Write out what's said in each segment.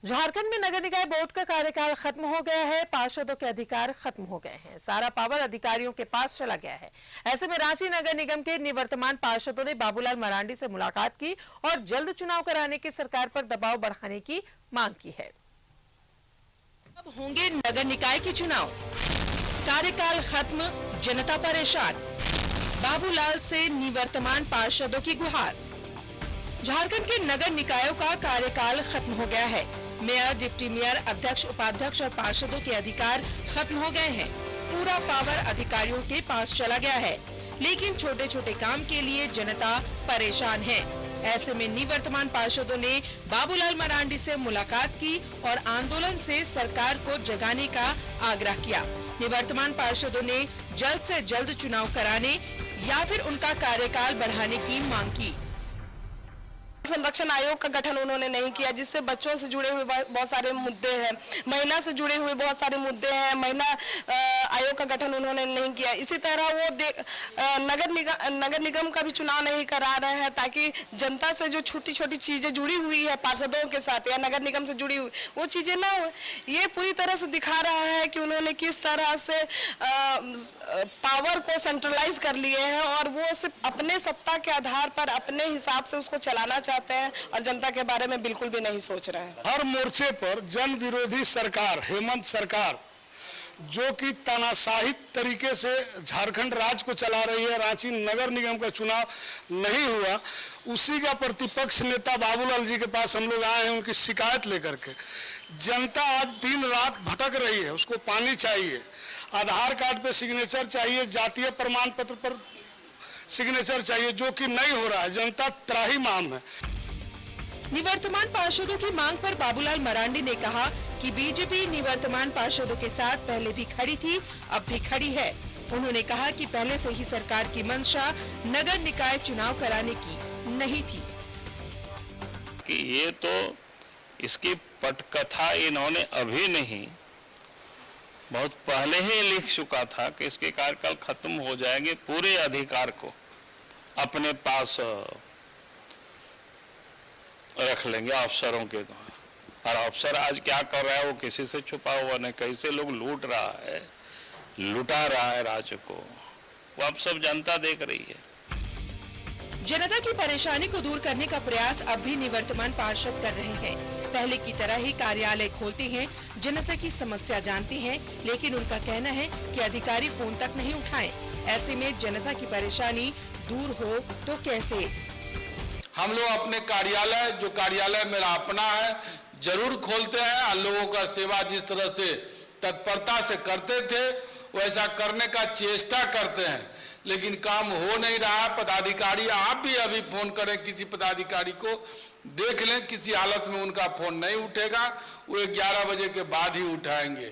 झारखंड में नगर निकाय बोर्ड का कार्यकाल खत्म हो गया है। पार्षदों के अधिकार खत्म हो गए हैं। सारा पावर अधिकारियों के पास चला गया है। ऐसे में रांची नगर निगम के निवर्तमान पार्षदों ने बाबूलाल मरांडी से मुलाकात की और जल्द चुनाव कराने की सरकार पर दबाव बढ़ाने की मांग की है। अब होंगे नगर निकाय के चुनाव, कार्यकाल खत्म, जनता परेशान। बाबूलाल से निवर्तमान पार्षदों की गुहार। झारखंड के नगर निकायों का कार्यकाल खत्म हो गया है। मेयर, डिप्टी मेयर, अध्यक्ष, उपाध्यक्ष और पार्षदों के अधिकार खत्म हो गए हैं। पूरा पावर अधिकारियों के पास चला गया है, लेकिन छोटे छोटे काम के लिए जनता परेशान है। ऐसे में निवर्तमान पार्षदों ने बाबूलाल मरांडी से मुलाकात की और आंदोलन से सरकार को जगाने का आग्रह किया। निवर्तमान पार्षदों ने जल्द से जल्द चुनाव कराने या फिर उनका कार्यकाल बढ़ाने की मांग की। संरक्षण आयोग का गठन उन्होंने नहीं किया, जिससे बच्चों से जुड़े हुए बहुत सारे मुद्दे हैं, महिला से जुड़े हुए बहुत सारे मुद्दे हैं। महिला आयोग का गठन उन्होंने नहीं किया। इसी तरह वो नगर निगम का भी चुनाव नहीं करा रहे हैं, ताकि जनता से जो छोटी छोटी चीजें जुड़ी हुई है पार्षदों के साथ या नगर निगम से जुड़ी हुई वो चीजें ना हो। ये पूरी तरह से दिखा रहा है कि उन्होंने किस तरह से पावर को सेंट्रलाइज कर लिए हैं और वो सिर्फ अपने सत्ता के आधार पर अपने हिसाब से उसको चलाना चाहते हैं और जनता के बारे में बिल्कुल भी नहीं सोच रहे हैं। हर मोर्चे पर जन विरोधी सरकार, हेमंत सरकार, जो कि तानाशाही तरीके से झारखंड राज्य को चला रही है, रांची नगर निगम का चुनाव नहीं हुआ, उसी का प्रतिपक्ष नेता बाबूलाल जी के पास हम लोग आए हैं उनकी शिकायत लेकर के। जनता आज दिन रात भटक रही है, उसको पानी चाहिए, आधार कार्ड पे सिग्नेचर चाहिए, जातीय प्रमाण पत्र पर सिग्नेचर चाहिए, जो कि नहीं हो रहा है। जनता त्राहिमाम है। निवर्तमान पार्षदों की मांग पर बाबूलाल मरांडी ने कहा कि बीजेपी निवर्तमान पार्षदों के साथ पहले भी खड़ी थी, अब भी खड़ी है। उन्होंने कहा कि पहले से ही सरकार की मंशा नगर निकाय चुनाव कराने की नहीं थी। कि ये तो इसकी पटकथा इन्होंने अभी नहीं, बहुत पहले ही लिख चुका था कि इसके कार्यकाल खत्म हो जाएंगे, पूरे अधिकार को अपने पास रख लेंगे अफसरों के द्वारा। और अफसर आज क्या कर रहा है वो किसी से छुपा हुआ नहीं, कैसे लोग लूट रहा है, लुटा रहा है राज्य को, वो अब सब जनता देख रही है। जनता की परेशानी को दूर करने का प्रयास अब भी निवर्तमान पार्षद कर रहे हैं। पहले की तरह ही कार्यालय खोलते हैं, जनता की समस्या जानते हैं, लेकिन उनका कहना है कि अधिकारी फोन तक नहीं उठाएं। ऐसे में जनता की परेशानी दूर हो तो कैसे? हम लोग अपने कार्यालय, जो कार्यालय मेरा अपना है, जरूर खोलते हैं और लोगों का सेवा जिस तरह से तत्परता से करते थे वैसा करने का चेष्टा करते हैं, लेकिन काम हो नहीं रहा। पदाधिकारी, आप भी अभी फोन करें किसी पदाधिकारी को, देख लें किसी हालत में उनका फोन नहीं उठेगा, वो 11 बजे के बाद ही उठाएंगे।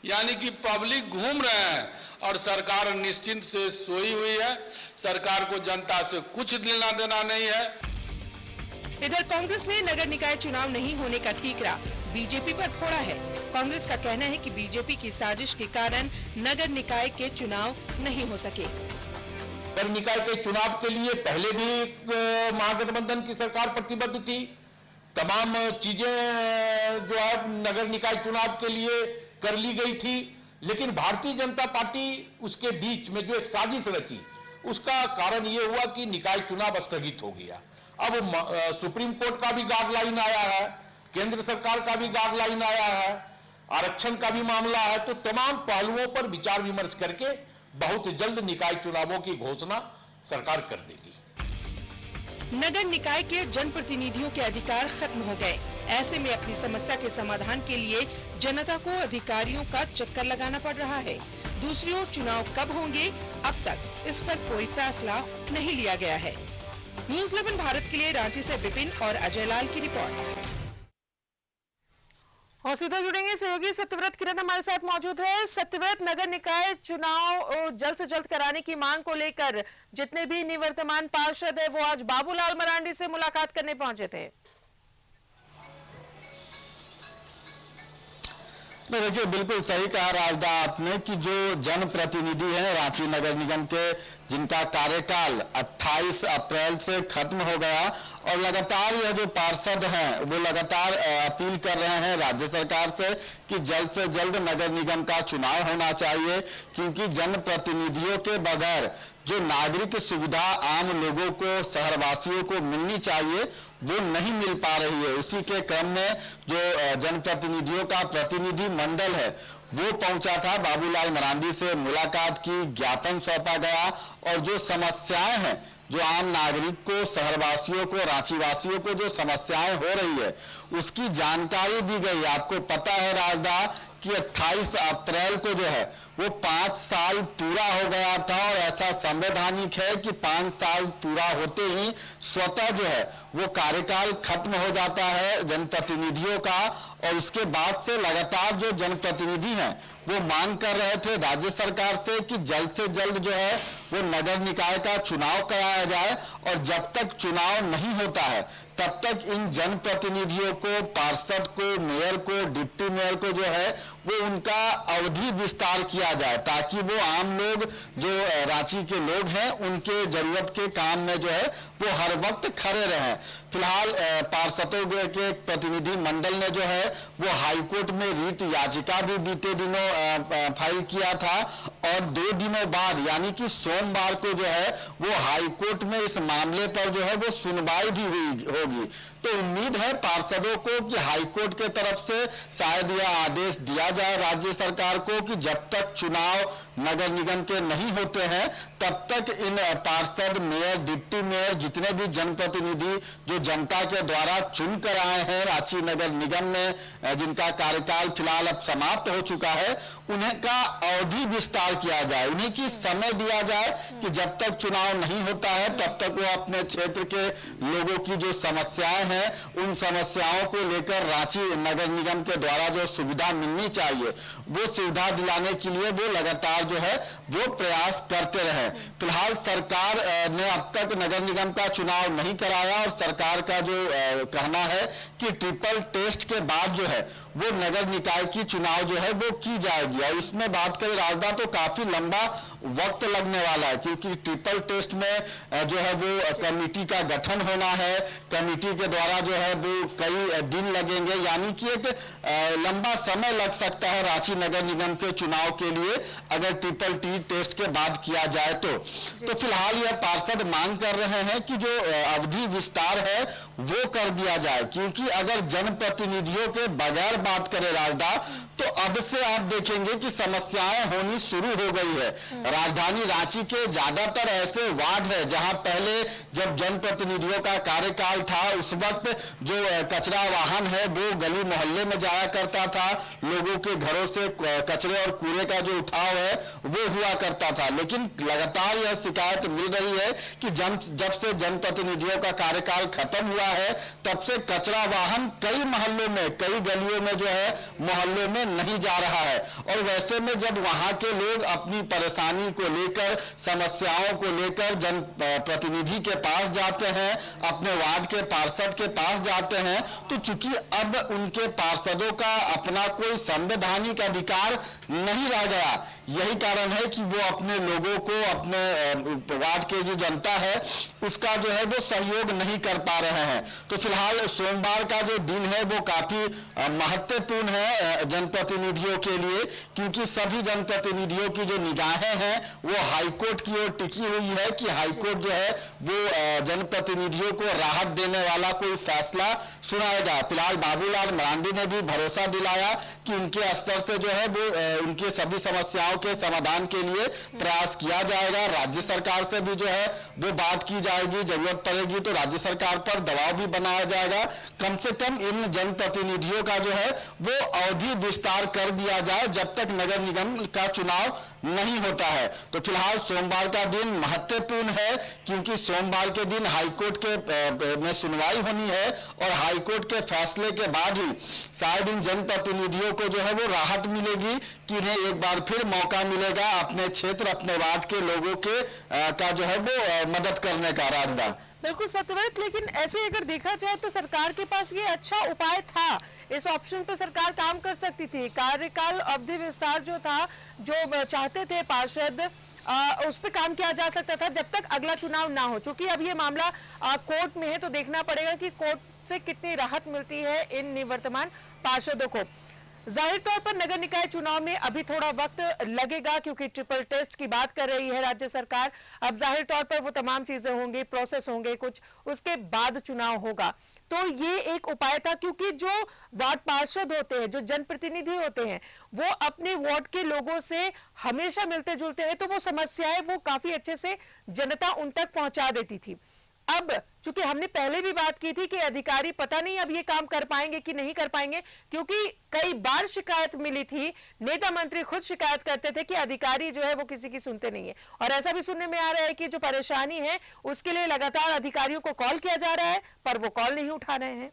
यानी कि पब्लिक घूम रहे हैं और सरकार निश्चिंत से सोई हुई है। सरकार को जनता से कुछ लेना देना नहीं है। इधर कांग्रेस ने नगर निकाय चुनाव नहीं होने का ठीकरा बीजेपी पर फोड़ा है। कांग्रेस का कहना है कि बीजेपी की साजिश के कारण नगर निकाय के चुनाव नहीं हो सके। नगर निकाय के चुनाव के लिए पहले भी महागठबंधन की सरकार प्रतिबद्ध थी। तमाम चीजें जो है नगर निकाय चुनाव के लिए कर ली गई थी, लेकिन भारतीय जनता पार्टी उसके बीच में जो एक साजिश रची, उसका कारण ये हुआ कि निकाय चुनाव स्थगित हो गया। अब सुप्रीम कोर्ट का भी गाइडलाइन आया है, केंद्र सरकार का भी गाइडलाइन आया है, आरक्षण का भी मामला है, तो तमाम पहलुओं पर विचार विमर्श करके बहुत जल्द निकाय चुनावों की घोषणा सरकार कर देगी। नगर निकाय के जनप्रतिनिधियों के अधिकार खत्म हो गए। ऐसे में अपनी समस्या के समाधान के लिए जनता को अधिकारियों का चक्कर लगाना पड़ रहा है। दूसरी ओर चुनाव कब होंगे, अब तक इस पर कोई फैसला नहीं लिया गया है। न्यूज़ 11 भारत के लिए रांची से विपिन और अजय लाल की रिपोर्ट। और सीधा जुड़ेंगे सहयोगी सत्यव्रत किरण हमारे साथ मौजूद है। सत्यव्रत, नगर निकाय चुनाव जल्द से जल्द कराने की मांग को लेकर जितने भी निवर्तमान पार्षद है वो आज बाबूलाल मरांडी से मुलाकात करने पहुंचे थे। देखिए, बिल्कुल सही कहा राजदा आपने कि जो जनप्रतिनिधि हैं रांची नगर निगम के, जिनका कार्यकाल 28 अप्रैल से खत्म हो गया और लगातार यह जो पार्षद हैं वो लगातार अपील कर रहे हैं राज्य सरकार से जल्द नगर निगम का चुनाव होना चाहिए, क्योंकि जनप्रतिनिधियों के बगैर जो नागरिक सुविधा आम लोगों को, शहरवासियों को मिलनी चाहिए वो नहीं मिल पा रही है। उसी के क्रम में जो जनप्रतिनिधियों का प्रतिनिधि मंडल है वो पहुंचा था, बाबूलाल मरांडी से मुलाकात की, ज्ञापन सौंपा गया और जो समस्याएं हैं, जो आम नागरिक को, शहरवासियों को, रांची वासियों को जो समस्याएं हो रही है उसकी जानकारी दी गई। आपको पता है राजदा कि 28 अप्रैल को जो है वो 5 साल पूरा हो गया था और ऐसा संवैधानिक है कि 5 साल पूरा होते ही स्वतः जो है वो कार्यकाल खत्म हो जाता है जनप्रतिनिधियों का। और उसके बाद से लगातार जो जनप्रतिनिधि हैं वो मांग कर रहे थे राज्य सरकार से कि जल्द से जल्द जो है वो नगर निकाय का चुनाव कराया जाए, और जब तक चुनाव नहीं होता है तब तक इन जनप्रतिनिधियों को, पार्षद को, मेयर को, डिप्टी मेयर को जो है वो उनका अवधि विस्तार किया जाए, ताकि वो आम लोग जो रांची के लोग हैं उनके जरूरत के काम में जो है वो हर वक्त खड़े रहें। फिलहाल पार्षदों के प्रतिनिधि मंडल ने जो है वो हाईकोर्ट में रीट याचिका भी बीते दिनों फाइल किया था, और 2 दिनों बाद यानी कि सोमवार को जो है वो हाईकोर्ट में इस मामले पर जो है वो सुनवाई भी होगी। तो उम्मीद है पार्षदों को कि हाईकोर्ट के तरफ से शायद यह आदेश दिया जाए राज्य सरकार को कि जब तक चुनाव नगर निगम के नहीं होते हैं तब तक इन पार्षद, मेयर, डिप्टी मेयर, जितने भी जनप्रतिनिधि जो जनता के द्वारा चुन कर आए हैं रांची नगर निगम में, जिनका कार्यकाल फिलहाल अब समाप्त हो चुका है, उन्हें का अवधि विस्तार किया जाए, उन्हें की समय दिया जाए कि जब तक चुनाव नहीं होता है तब तक वो अपने क्षेत्र के लोगों की जो समस्याएं हैं उन समस्याओं को लेकर रांची नगर निगम के द्वारा जो सुविधा मिलनी चाहिए वो सुविधा दिलाने के लिए वो लगातार जो है वो प्रयास करते रहे। फिलहाल सरकार ने अब तक नगर निगम का चुनाव नहीं कराया, और सरकार का जो कहना है कि ट्रिपल टेस्ट के बाद जो है वो नगर निकाय की चुनाव जो है वो की जाएगी। और इसमें बात करें राजदा तो काफी लंबा वक्त लगने वाला है, क्योंकि ट्रिपल टेस्ट में जो है वो कमेटी का गठन होना है, कमेटी के द्वारा जो है वो कई दिन लगेंगे, यानी कि एक लंबा समय लग सकता है रांची नगर निगम के चुनाव के लिए अगर ट्रिपल टी टेस्ट के बाद किया जाए तो फिलहाल यह पार्षद मांग कर रहे हैं कि जो अवधि विस्तार है वो कर दिया जाए, क्योंकि अगर जनप्रतिनिधियों के बगैर बात करें राजदा तो अब से आप देखेंगे कि समस्याएं होनी शुरू हो गई है। राजधानी रांची के ज्यादातर ऐसे वार्ड है जहां पहले जब जनप्रतिनिधियों का कार्यकाल था उस वक्त जो कचरा वाहन है वो गली मोहल्ले में जाया करता था, लोगों के घरों से कचरे और कूड़े का जो उठाव है वो हुआ करता था। लेकिन लगातार यह शिकायत मिल रही है कि जब से जनप्रतिनिधियों का कार्यकाल खत्म हुआ है तब से कचरा वाहन कई मोहल्लों में, कई गलियों में जो है मोहल्लों में नहीं जा रहा है। और वैसे में जब वहां के लोग अपनी परेशानी को लेकर, समस्याओं को लेकर जन प्रतिनिधि के पास जाते हैं, अपने वार्ड के पार्षद के पास जाते हैं, तो चूंकि अब उनके पार्षदों का अपना कोई संवैधानिक अधिकार नहीं रह गया, यही कारण है कि वो अपने लोगों को, अपने वार्ड के जो जनता है उसका जो है वो सहयोग नहीं कर पा रहे हैं। तो फिलहाल सोमवार का जो दिन है वो काफी महत्वपूर्ण है जनप्रतिनिधियों के लिए, क्योंकि सभी जनप्रतिनिधियों की जो निगाहें हैं वो हाईकोर्ट की ओर टिकी हुई है कि हाईकोर्ट जो है वो जनप्रतिनिधियों को राहत देने वाला कोई फैसला सुनाएगा। फिलहाल बाबूलाल मरांडी ने भी भरोसा दिलाया कि उनके स्तर से जो है वो उनकी सभी समस्याओं के समाधान के लिए प्रयास किया जाएगा। राज्य सरकार से भी जो है वो बात की जाएगी, जरूरत पड़ेगी तो राज्य सरकार पर दबाव भी बनाया जाएगा, कम से कम इन जनप्रतिनिधियों का जो है वो अवधि विस्तार कर दिया जाए जब तक नगर निगम का चुनाव नहीं होता है। तो फिलहाल सोमवार का दिन महत्वपूर्ण है, क्योंकि सोमवार के दिन हाईकोर्ट के में सुनवाई होनी है, और हाईकोर्ट के फैसले के बाद ही शायद इन जनप्रतिनिधियों को जो है वो राहत मिलेगी कि इन्हें एक बार फिर मौका मिलेगा अपने क्षेत्र, अपने वार्ड के लोगों के का जो है वो मदद करने का। राजदा बिल्कुल सत्यव्रत, लेकिन ऐसे अगर देखा जाए तो सरकार के पास ये अच्छा उपाय था, इस ऑप्शन पर सरकार काम कर सकती थी। कार्यकाल अवधि विस्तार जो था, जो चाहते थे पार्षद उस पर काम किया जा सकता था जब तक अगला चुनाव ना हो। चूंकि अब ये मामला कोर्ट में है तो देखना पड़ेगा कि कोर्ट से कितनी राहत मिलती है इन निवर्तमान पार्षदों को। जाहिर तौर पर नगर निकाय चुनाव में अभी थोड़ा वक्त लगेगा क्योंकि ट्रिपल टेस्ट की बात कर रही है राज्य सरकार। अब जाहिर तौर पर वो तमाम चीजें होंगी, प्रोसेस होंगे कुछ, उसके बाद चुनाव होगा। तो ये एक उपाय था क्योंकि जो वार्ड पार्षद होते हैं, जो जनप्रतिनिधि होते हैं, वो अपने वार्ड के लोगों से हमेशा मिलते जुलते हैं, तो वो समस्याएं वो काफी अच्छे से जनता उन तक पहुंचा देती थी। अब चूंकि हमने पहले भी बात की थी कि अधिकारी पता नहीं अब ये काम कर पाएंगे कि नहीं कर पाएंगे, क्योंकि कई बार शिकायत मिली थी, नेता मंत्री खुद शिकायत करते थे कि अधिकारी जो है वो किसी की सुनते नहीं है। और ऐसा भी सुनने में आ रहा है कि जो परेशानी है उसके लिए लगातार अधिकारियों को कॉल किया जा रहा है पर वो कॉल नहीं उठा रहे हैं।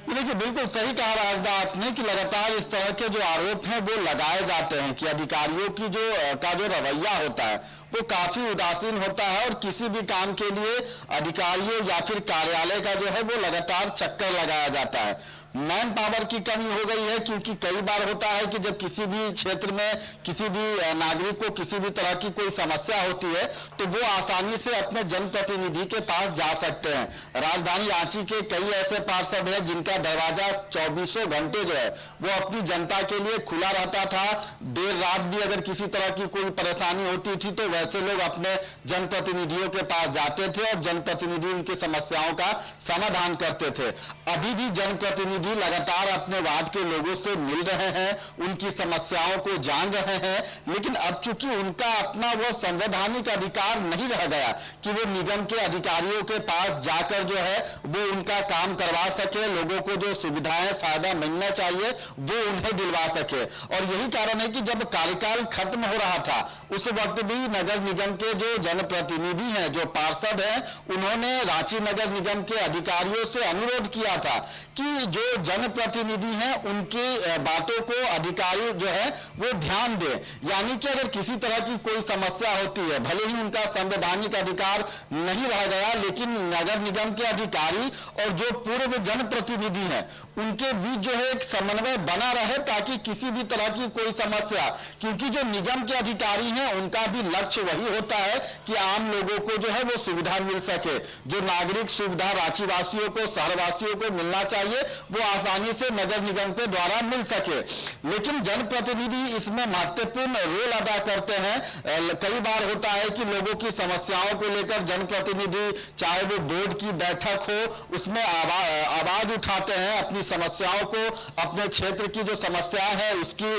देखिए, बिल्कुल सही कहा राजदा आपने कि लगातार इस तरह के जो आरोप हैं वो लगाए जाते हैं कि अधिकारियों की जो रवैया होता है वो काफी उदासीन होता है और किसी भी काम के लिए अधिकारियों या फिर कार्यालय का जो है वो लगातार चक्कर लगाया जाता है। मैन पावर की कमी हो गई है क्योंकि कई बार होता है कि जब किसी भी क्षेत्र में किसी भी नागरिक को किसी भी तरह की कोई समस्या होती है तो वो आसानी से अपने जनप्रतिनिधि के पास जा सकते हैं। राजधानी रांची के कई ऐसे पार्षद हैं जिनका दरवाजा 24 घंटे जो है वो अपनी जनता के लिए खुला रहता था। देर रात भी अगर किसी तरह की कोई परेशानी होती थी तो वैसे लोग अपने जनप्रतिनिधियों के पास जाते थे और जनप्रतिनिधि उनकी समस्याओं का समाधान करते थे। अभी भी जनप्रतिनिधि लगातार अपने वार्ड के लोगों से मिल रहे हैं, उनकी समस्याओं को जान रहे हैं, लेकिन अब चूंकि उनका अपना वो संवैधानिक अधिकार नहीं रह गया कि वो निगम के अधिकारियों के पास जाकर जो है वो उनका काम करवा सके, लोगों को जो सुविधाएं फायदा मिलना चाहिए वो उन्हें दिलवा सके। और यही कारण है कि जब कार्यकाल खत्म हो रहा था उस वक्त भी नगर निगम के जो जनप्रतिनिधि हैं, जो पार्षद हैं, उन्होंने रांची नगर निगम के अधिकारियों से अनुरोध किया था कि जो जनप्रतिनिधि हैं उनकी बातों को अधिकारी जो है वो ध्यान दें। यानी कि अगर किसी तरह की कोई समस्या होती है, भले ही उनका संवैधानिक अधिकार नहीं रह गया, लेकिन नगर निगम के अधिकारी और जो पूर्व जनप्रतिनिधि हैं उनके बीच जो है एक समन्वय बना रहे ताकि किसी भी तरह की कोई समस्या, क्योंकि जो निगम के अधिकारी हैं उनका भी लक्ष्य वही होता है कि आम लोगों को जो है वो सुविधा मिल सके। जो नागरिक सुविधा रांची वासियों को, शहरवासियों को मिलना चाहिए वो आसानी से नगर निगम के द्वारा मिल सके। लेकिन जनप्रतिनिधि इसमें महत्वपूर्ण रोल अदा करते हैं। कई बार होता है कि लोगों की समस्याओं को लेकर जनप्रतिनिधि, चाहे वो बोर्ड की बैठक हो, उसमें आवाज उठाते हैं, अपनी समस्याओं को, अपने क्षेत्र की जो समस्या है उसकी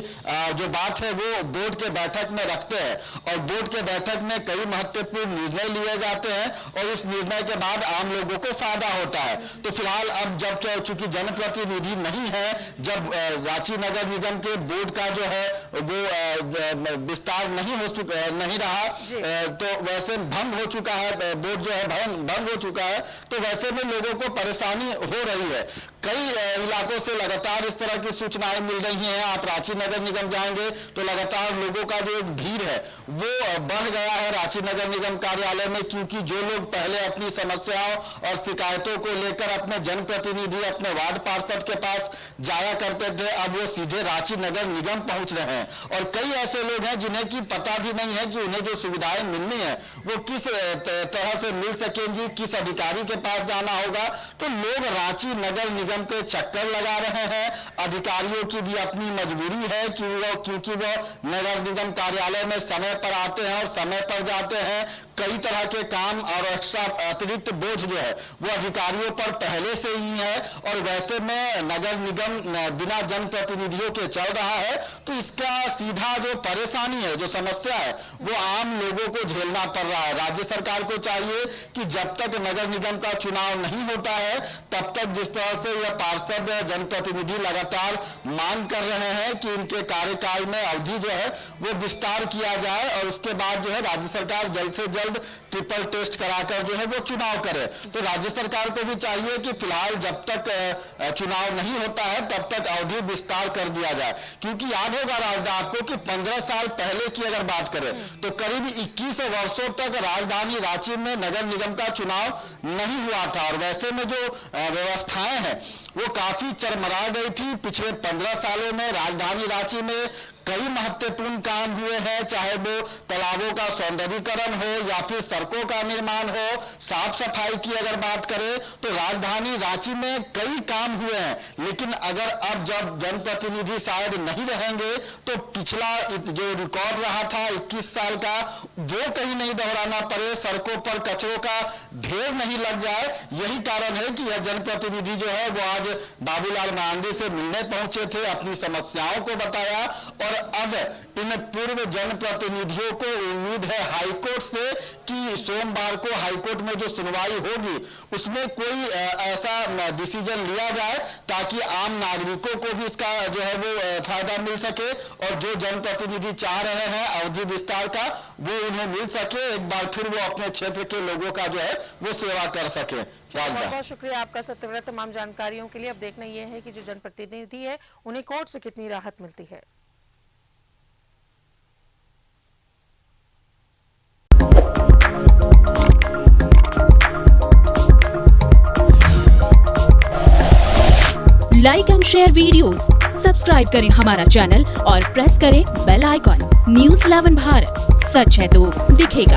जो बात है वो बोर्ड के बैठक में रखते हैं और बोर्ड के बैठक में कई महत्वपूर्ण निर्णय लिए जाते हैं और उस निर्णय के बाद आम लोगों को फायदा होता है। तो फिलहाल अब जब चूंकि जनप्रतिनिधि नहीं है, जब रांची नगर निगम के बोर्ड का जो है वो विस्तार नहीं रहा, तो वैसे भंग हो चुका है, बोर्ड जो है भंग हो चुका है, तो वैसे में लोगों को परेशानी हो रही है। कई इलाकों से लगातार इस तरह की सूचनाएं मिल रही हैं। आप रांची नगर निगम जाएंगे तो लगातार लोगों का जो एक भीड़ है वो बढ़ गया है रांची नगर निगम कार्यालय में, क्योंकि जो लोग पहले अपनी समस्याओं और शिकायतों को लेकर अपने जनप्रतिनिधि, अपने वार्ड पार्षद के पास जाया करते थे, अब वो सीधे रांची नगर निगम पहुंच रहे हैं। और कई ऐसे लोग हैं जिन्हें की पता भी नहीं है कि उन्हें जो सुविधाएं मिलनी है वो किस तरह से मिल सकेंगी, किस अधिकारी के पास जाना होगा। तो लोग रांची नगर निगम के चक्कर लगा रहे हैं। अधिकारियों की भी अपनी मजबूरी है क्योंकि वो नगर निगम कार्यालय में समय पर आते हैं और समय पर जाते हैं। कई तरह के काम और एक्स्ट्रा अतिरिक्त बोझ जो है वो अधिकारियों पर पहले से ही है और वैसे में नगर निगम बिना जनप्रतिनिधियों के चल रहा है, तो इसका सीधा जो परेशानी है, जो समस्या है, वो आम लोगों को झेलना पड़ रहा है। राज्य सरकार को चाहिए कि जब तक नगर निगम का चुनाव नहीं होता है तब तक जिस तरह से यह पार्षद जनप्रतिनिधि लगातार मांग कर रहे हैं कि इनके कार्यकाल में अवधि जो है वो विस्तार किया जाए और उसके बाद जो है राज्य सरकार जल्द से जल्द ट्रिपल टेस्ट कराकर जो है वो चुनाव करे। तो राज्य सरकार को भी चाहिए कि फिलहाल जब तक चुनाव नहीं होता है तब तक अवधि विस्तार कर दिया जाए, क्योंकि याद होगा राजदा आपको कि 15 साल पहले की अगर बात करें तो करीब 21 वर्षों तक राजधानी रांची में नगर निगम का चुनाव नहीं हुआ था और वैसे में जो व्यवस्थाएं हैं वो काफी चरमरा गई थी। पिछले 15 सालों में राजधानी रांची में कई महत्वपूर्ण काम हुए हैं, चाहे वो तालाबों का सौंदर्यीकरण हो या फिर सड़कों का निर्माण हो, साफ सफाई की अगर बात करें तो राजधानी रांची में कई काम हुए हैं। लेकिन अगर अब जब जनप्रतिनिधि शायद नहीं रहेंगे तो पिछला जो रिकॉर्ड रहा था 21 साल का वो कहीं नहीं दोहराना पड़े, सड़कों पर कचरों का ढेर नहीं लग जाए। यही कारण है कि यह जनप्रतिनिधि जो है वो आज बाबूलाल मरांडी से मिलने पहुंचे थे, अपनी समस्याओं को बताया और अब इन पूर्व जनप्रतिनिधियों को उम्मीद है हाईकोर्ट से कि सोमवार को हाईकोर्ट में जो सुनवाई होगी उसमें कोई ऐसा डिसीजन लिया जाए ताकि आम नागरिकों को भी इसका जो है वो फायदा मिल सके और जो जनप्रतिनिधि चाह रहे हैं अवधि विस्तार का वो उन्हें मिल सके, एक बार फिर वो अपने क्षेत्र के लोगों का जो है वो सेवा कर सके। बहुत बहुत शुक्रिया आपका सत्यव्रत तमाम जानकारियों के लिए। अब देखना यह है कि जो जनप्रतिनिधि है उन्हें कोर्ट से कितनी राहत मिलती है। Like and share videos, subscribe करें हमारा चैनल और प्रेस करें बेल आइकॉन। न्यूज़ 11 भारत, सच है तो दिखेगा।